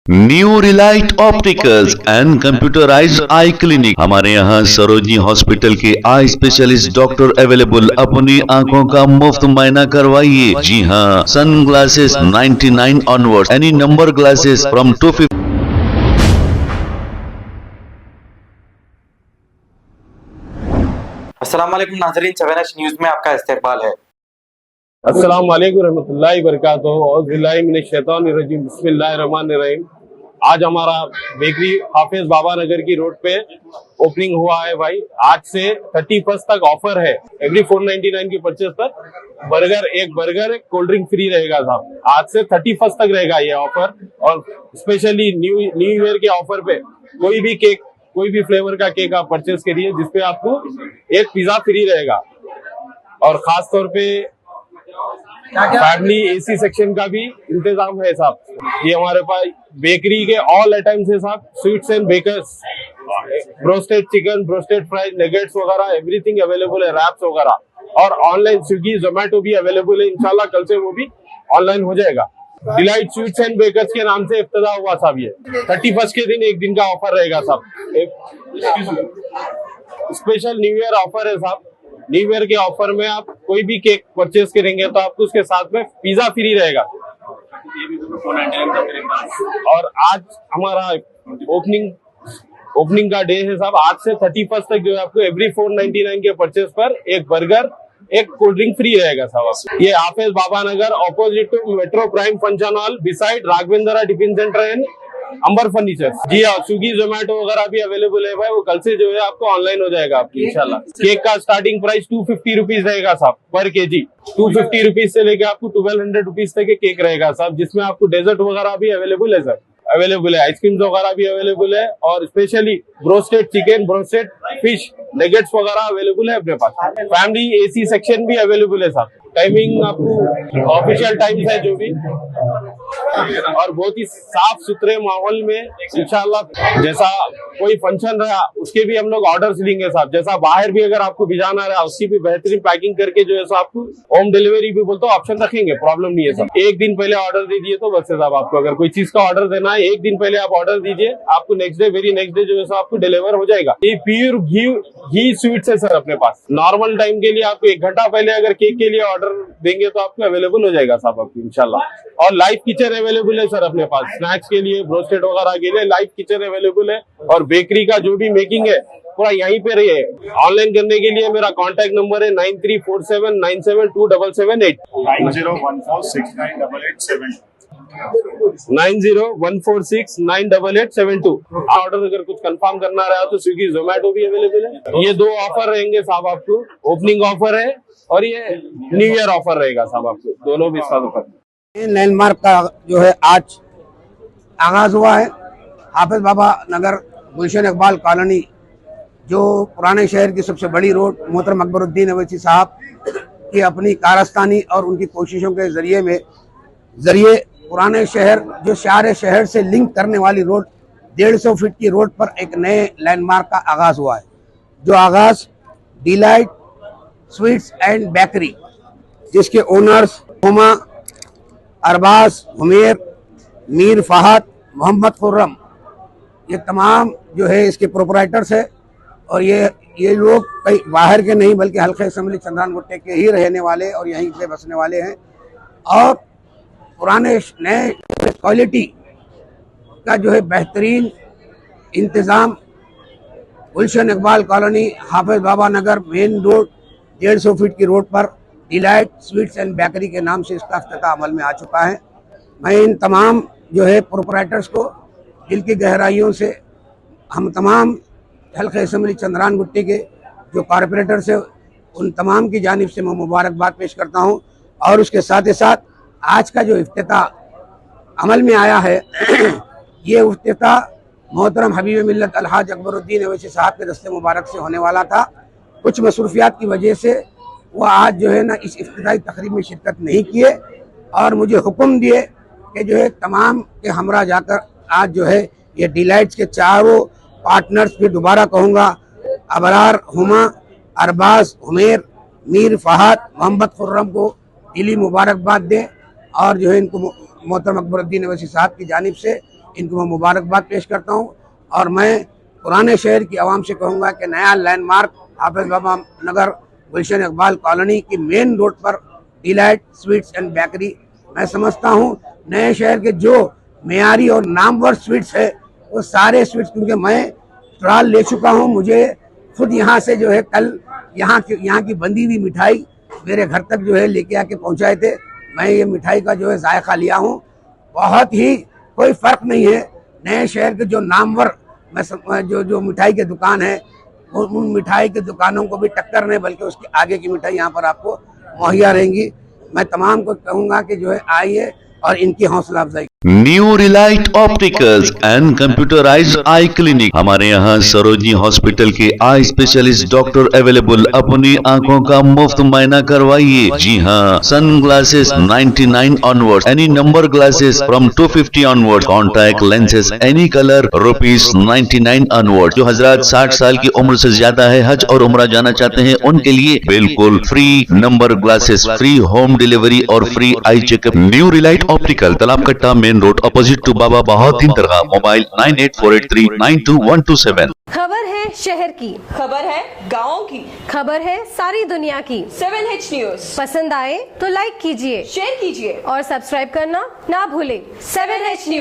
New Relight opticals and computerised I clinic. हमारे यहाँ Sarojini hospital के आई स्पेशलिस्ट डॉक्टर अवेलेबल। अपनी आंखों का मुफ्त मायना करवाइए। जी हाँ, sun glasses 99 onward, any number glasses from 250। अस्सलाम वालेकुम नाज़रीन, सवेनश न्यूज में आपका इस्तकबाल है। अस्सलाम वालेकुम रहमतुल्लाहि वबरकातुहू। औज़ुबिल्लाहि मिनश शैतानिर रजीम। बिस्मिल्लाहिर रहमानिर रहीम। आज हमारा बेकरी हाफिज बाबा नगर की रोड पे ओपनिंग हुआ है भाई। आज से 31 तक ऑफर है। एवरी 499 की परचेज पर एक बर्गर एक कोल्ड ड्रिंक फ्री रहेगा साहब। आज से 31 तक रहेगा ये ऑफर। और स्पेशली न्यू ईयर के ऑफर पे कोई भी केक, कोई भी फ्लेवर का केक आप परचेज करिए जिसपे आपको एक पिज्जा फ्री रहेगा। और खास तौर पे फैमिली एसी सेक्शन का भी इंतजाम है साहब। ये हमारे पास बेकरी के ऑल आइटम्स है साहब। Sweets and bakers, broasted chicken, broasted fries, nuggets वगैरह एवरीथिंग अवेलेबल है, रैप्स वगैरह। और ऑनलाइन स्विगी जोमेटो भी अवेलेबल है। इंशाल्लाह कल से वो भी ऑनलाइन हो जाएगा। डिलाइट स्वीट्स एंड बेकर्स के नाम से इफ्तिताह हुआ साहब। ये 31 के दिन एक दिन का ऑफर रहेगा साहब। स्पेशल न्यू ईयर ऑफर है साहब। न्यू ईयर के ऑफर में आप कोई भी केक परचेज करेंगे तो आपको उसके साथ में पिज्जा फ्री रहेगा। और आज हमारा ओपनिंग का डे है साहब। आज से 31 तक जो है आपको एवरी 499 के परचेज पर एक बर्गर एक कोल्ड ड्रिंक फ्री रहेगा साहब। ये Hafiz Baba Nagar opposite to metro prime function hall beside Raghavendra tiffin centre and Amber furniture. जी हाँ, स्विगी जोमेटो वगैरह भी अवेलेबल है भाई। वो कल से जो है आपको ऑनलाइन हो जाएगा आपकी इंशाल्लाह। केक का स्टार्टिंग प्राइस 250 रुपीज रहेगा साहब पर केजी। 250 रुपीज से लेके आपको 1200 रुपीज तक के केक रहेगा साहब, जिसमें आपको डेजर्ट वगैरह भी अवेलेबल है सर। अवेलेबल है, आइसक्रीम वगैरह भी अवेलेबल है। और specially Bronsted chicken, Bronsted fish, nuggets वगैरह अवेलेबल है अपने पास। फैमिली एसी सेक्शन भी अवेलेबल है साहब। टाइमिंग आपको ऑफिशियल टाइम्स है जो भी। और बहुत ही साफ सुथरे माहौल में इंशाल्लाह जैसा कोई फंक्शन रहा उसके भी हम लोग ऑर्डर्स लेंगे साहब। जैसा बाहर भी अगर आपको भिजाना रहा उसकी भी बेहतरीन पैकिंग करके जो है सो आपको होम डिलीवरी भी बोलते ऑप्शन रखेंगे, प्रॉब्लम नहीं है साहब। एक दिन पहले ऑर्डर दे दिए तो बस है साहब। आपको अगर कोई चीज का ऑर्डर देना है एक दिन पहले आप ऑर्डर दीजिए, आपको next day very next day जो है सो आपको डिलीवर हो जाएगा। ये प्योर घी स्वीट्स है सर अपने पास। नॉर्मल टाइम के लिए आपको 1 घंटा पहले अगर केक के लिए ऑर्डर देंगे तो आपको अवेलेबल हो जाएगा साहब आपको इंशाल्लाह। और लाइव किचन अवेलेबल है सर अपने पास। स्नैक्स के लिए, ब्रोस्टेड वगैरह के लिए लाइव किचन अवेलेबल है। और बेकरी का जो भी मेकिंग है पूरा यहीं पे रही है। ऑनलाइन करने के लिए मेरा कॉन्टैक्ट नंबर है 9347972778 9014698872 9014698872। ऑर्डर अगर कुछ कंफर्म करना रहा तो स्विगी जोमेटो भी अवेलेबल है। ये 2 ऑफर रहेंगे साहब आपको। ओपनिंग ऑफर है और ये न्यू ईयर ऑफर रहेगा साहब आपको, दोनों भी साथ ऑफर। लैंडमार्क का जो है आज आगाज हुआ है। हाफिज बाबा नगर गुलशन इकबाल कॉलोनी, जो पुराने शहर की सबसे बड़ी रोड, मोहतरम अकबरुद्दीन अवैसी साहब की अपनी कारस्तानी और उनकी कोशिशों के जरिए पुराने शहर जो शहर से लिंक करने वाली रोड 150 फीट की रोड पर एक नए लैंडमार्क का आगाज हुआ है। जो आगाज डिलाइट स्वीट्स एंड बेकरी, जिसके ओनर्स हुमा, अरबाज, हुमेर, मीर फहद, मोहम्मद खुर्रम, ये तमाम जो है इसके प्रोपराइटर्स है। और ये लोग कई बाहर के नहीं बल्कि हल्के असम्बली चंद्रान गुट्टे के ही रहने वाले और यहीं से बसने वाले हैं। और पुराने नए क्वालिटी का जो है बेहतरीन इंतज़ाम गुलशन इकबाल कॉलोनी हाफिज बाबा नगर मेन रोड 150 फीट की रोड पर डिलाइट स्वीट्स एंड बेकरी के नाम से इसका इफ्तिताह अमल में आ चुका है। मैं इन तमाम जो है प्रोपराइटर्स को दिल की गहराइयों से, हम तमाम हल्के असम्बली चंद्रान गुट्टी के जो कॉरपोरेटर्स है उन तमाम की जानिब से मैं मुबारकबाद पेश करता हूं। और उसके साथ ही साथ आज का जो इफ्तिताह अमल में आया है ये इफ्तिताह मोहतरम हबीब मिल्लत अलहाज अकबरुद्दीन अवैसी साहब के दस्ते मुबारक से होने वाला था। कुछ मसरूफियात की वजह से वो आज जो है ना इस इफ्तिताही तकरीब में शिरकत नहीं किए और मुझे हुक्म दिए कि जो है तमाम के हमरा जाकर आज जो है ये डिलाइट्स के चारों पार्टनर्स फिर दोबारा कहूँगा, अबरार, हुमा, अरबाज, हुमेर, मीर फहद, मोहम्मद खुर्रम को दिली मुबारकबाद दें और जो है इनको मोहतरम अकबरुद्दीन अवैसी साहब की जानिब से इनको मैं मुबारकबाद पेश करता हूँ। और मैं पुराने शहर की आवाम से कहूँगा कि नया लैंडमार्क हाफिज बाबा नगर गुलशन इकबाल कॉलोनी की मेन रोड पर डिलाइट स्वीट्स एंड बेकरी, मैं समझता हूँ नए शहर के जो मेयारी और नामवर स्वीट्स है वो सारे स्वीट्स, क्योंकि मैं स्टॉल ले चुका हूँ, मुझे खुद यहाँ से जो है कल यहाँ की बंदी हुई मिठाई मेरे घर तक जो है लेके आके पहुँचाए थे। मैं ये मिठाई का जो है जायका लिया हूँ, बहुत ही कोई फर्क नहीं है। नए शहर के जो नामवर जो मिठाई के दुकान है उन मिठाई के दुकानों को भी टक्कर नहीं, बल्कि उसके आगे की मिठाई यहाँ पर आपको मुहैया रहेंगी। मैं तमाम को कहूँगा कि जो है आइए और इनकी हौसला अफजाई। New Relight opticals and computerised I clinic, हमारे यहाँ सरोजनी हॉस्पिटल के आई स्पेशलिस्ट डॉक्टर अवेलेबल। अपनी आंखों का मुफ्त मायना करवाइए। जी हाँ, sun glasses 99 onward, any number glasses from 250 onward, contact lenses any colour ₹99 onward. जो हजरात 60 साल की उम्र से ज्यादा है, हज और उम्रा जाना चाहते हैं, उनके लिए बिल्कुल free number glasses, free home delivery और free eye checkup. New relight optical, Talab Katta, main road, opposite to Baba Bahauddin Dargah. Mobile 9848392127। खबर है शहर की, खबर है गाँव की, खबर है सारी दुनिया की। 7H न्यूज पसंद आए तो लाइक कीजिए, शेयर कीजिए और सब्सक्राइब करना ना भूलें। 7H news.